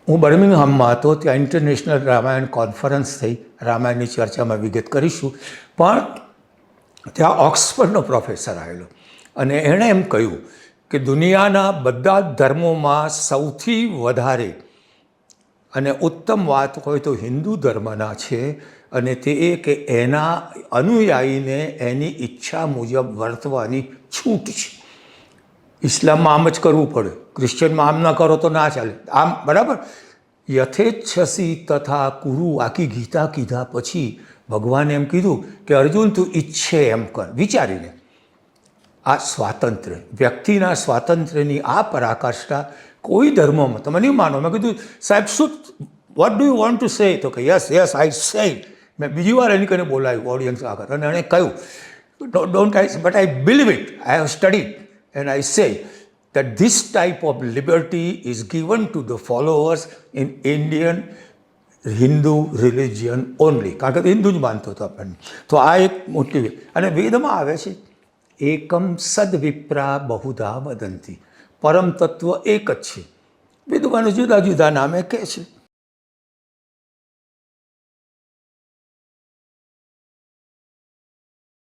હું બર્મિંગહામમાં હતો, ત્યાં ઇન્ટરનેશનલ રામાયણ કોન્ફરન્સ થઈ. રામાયણની ચર્ચામાં વિગત કરીશું. પણ ત્યાં ઓક્સફર્ડનો પ્રોફેસર આવેલો અને એણે એમ કહ્યું કે દુનિયાના બધા જ ધર્મોમાં સૌથી વધારે અને ઉત્તમ વાત હોય તો હિન્દુ ધર્મના છે, અને તે એ કે એના અનુયાયીને એની ઈચ્છા મુજબ વર્તવાની છૂટ છે. ઇસ્લામમાં આમ જ કરવું પડે, ક્રિશ્ચનમાં આમ ન કરો તો ના ચાલે. આમ બરાબર. યથેચ્છસી તથા કુરુ આખી ગીતા કીધા પછી ભગવાને એમ કીધું કે અર્જુન તું ઈચ્છે એમ કર, વિચારીને. આ સ્વાતંત્ર્ય, વ્યક્તિના સ્વાતંત્ર્યની આ પરાકાષ્ઠા કોઈ ધર્મમાં તમે નહીં માનો. મેં કીધું સાહેબ શું, what do you want to say? તો કે યસ યસ આઈ સે. મેં બીજી વાર એની કરીને બોલાવ્યું ઓડિયન્સ આગળ, અને એણે કહ્યું don't I, but I believe it, I have studied and I સે that this type of liberty is given to the followers in Indian Hindu religion only. કારણ કે હિન્દુ જ માનતો હતો આપણને. તો આ એક મોટી, અને વેદમાં આવે છે એકમ સદ વિપ્રા બહુધા વદંતી, પરમ તત્વ એક જ છે. વિદ્વાનો જુદા જુદા નામે કહે છે.